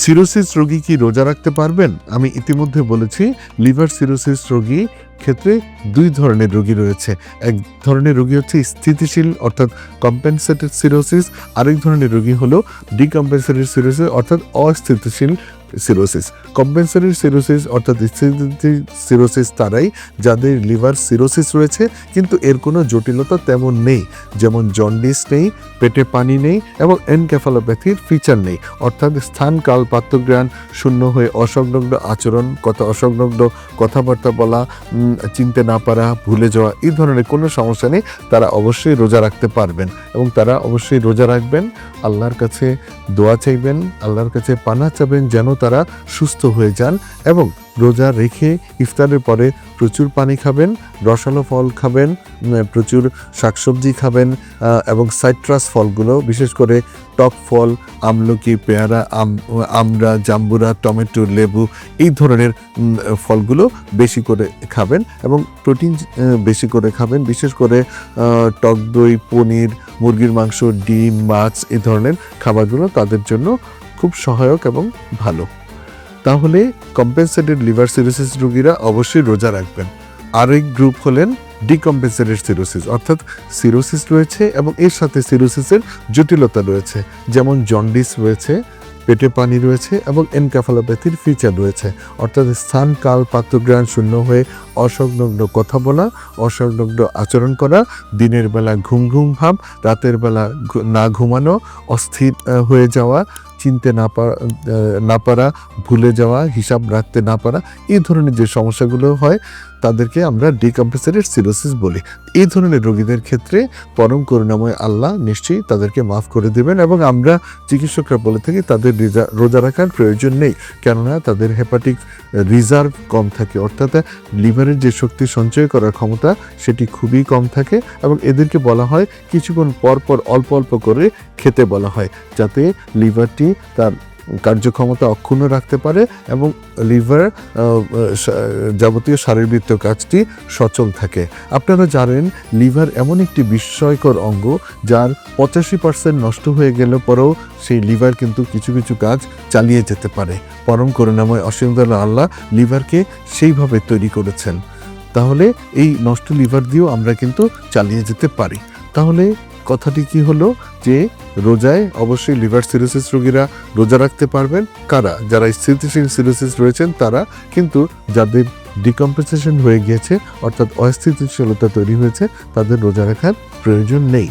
Cirrhosis রোগী কি রোজা রাখতে পারবেন? আমি ইতিমধ্যে বলেছি লিভার সিরোসিস রোগী ক্ষেত্রে দুই ধরনের রোগী রয়েছে। এক ধরনের রোগী হচ্ছে স্থিতিশীল অর্থাৎ কম্পেনসেটেড সিরোসিস, আরেক ধরনের রোগী হলো ডিকম্পেনসেটেড সিরোসিস অর্থাৎ অস্থিতিশীল সিরোসিস। কম্পেনসেটেড সিরোসিস অর্থাৎ স্থিতিশীল সিরোসিস তারাই যাদের লিভার সিরোসিস রয়েছে কিন্তু এর কোনো জটিলতা তেমন নেই, যেমন জন্ডিস নেই, পেটে পানি নেই এবং এনকেফালোপ্যাথির ফিচার নেই, অর্থাৎ স্থান কাল পাত্রজ্ঞান শূন্য হয়ে অসংলগ্ন আচরণ, অসংলগ্ন কথাবার্তা বলা, চিনতে না পারা, ভুলে যাওয়া, এই ধরনের কোনো সমস্যা নেই। তারা অবশ্যই রোজা রাখতে পারবেন এবং তারা অবশ্যই রোজা রাখবেন, আল্লাহর কাছে দোয়া চাইবেন, আল্লাহর কাছে পানাহ চাবেন যেন তারা সুস্থ হয়ে যান এবং রোজা রেখে ইফতারের পরে প্রচুর পানি খাবেন, রসালো ফল খাবেন, প্রচুর শাকসবজি খাবেন এবং সাইট্রাস ফলগুলো বিশেষ করে টক ফল, আমলকি, পেয়ারা, আমড়া, জাম্বুরা, টমেটো, লেবু এই ধরনের ফলগুলো বেশি করে খাবেন এবং প্রোটিন বেশি করে খাবেন, বিশেষ করে টক দই, পনির, মুরগির মাংস, ডিম, মাছ এই ধরনের খাবারগুলো তাদের জন্য খুব সহায়ক এবং ভালো। তাহলে কম্পেনসেটেড লিভার সিরোসিস রোগীরা অবশ্যই রোজা রাখবেন। আরেক গ্রুপ হলেন ডিকম্পেনসেটেড সিরোসিস, অর্থাৎ সিরোসিস রয়েছে এবং এর সাথে সিরোসিসের জটিলতা রয়েছে, যেমন জন্ডিস রয়েছে, পেটে পানি রয়েছে এবং এনকেফালোপ্যাথির ফিচার রয়েছে, অর্থাৎ স্থান কাল পাত্রজ্ঞান শূন্য হয়ে অসংলগ্ন কথা বলা, অসংলগ্ন আচরণ করা, দিনের বেলা ঘুম ঘুম ভাব, রাতের বেলা না ঘুমানো, অস্থির হয়ে যাওয়া, চিনতে না পারা, ভুলে যাওয়া, হিসাব রাখতে না পারা, এই ধরনের যে সমস্যাগুলো হয় তাদেরকে আমরা ডিকম্পেনসেটেড সিরোসিস বলি। এই ধরনের রোগীদের ক্ষেত্রে পরম করুণাময় আল্লাহ নিশ্চয়ই তাদেরকে মাফ করে দেবেন এবং আমরা চিকিৎসকরা বলে থাকি তাদের রোজা রাখার প্রয়োজন নেই, কেননা তাদের হেপাটিক রিজার্ভ কম থাকে, অর্থাৎ লিভারের যে শক্তি সঞ্চয় করার ক্ষমতা সেটি খুবই কম থাকে এবং এদেরকে বলা হয় কিছুক্ষণ পর পর অল্প অল্প করে খেতে বলা হয়, যাতে লিভারটি তার কার্যক্ষমতা অক্ষুণ্ণ রাখতে পারে এবং লিভার যাবতীয় শারীরবৃত্তীয় কাজটি সচল থাকে। আপনারা জানেন লিভার এমন একটি বিস্ময়কর অঙ্গ যার 85% নষ্ট হয়ে গেলে পরেও সেই লিভার কিন্তু কিছু কিছু কাজ চালিয়ে যেতে পারে। পরম করুণাময় অসীম দয়ালু আল্লাহ লিভারকে সেইভাবে তৈরি করেছেন, তাহলে এই নষ্ট লিভার দিয়েও আমরা কিন্তু চালিয়ে যেতে পারি। তাহলে কথাটি কি হলো যে রোজায় অবশ্যই লিভার সিরোসিস রোগীরা রোজা রাখতে পারবেন। কারা? যারা স্থিতিশীল সিরোসিস রয়েছেন তারা, কিন্তু যাদের ডিকম্পেনসেশন হয়ে গিয়েছে অর্থাৎ অস্থিতিশীলতা তৈরি হয়েছে তাদের রোজা রাখার প্রয়োজন নেই।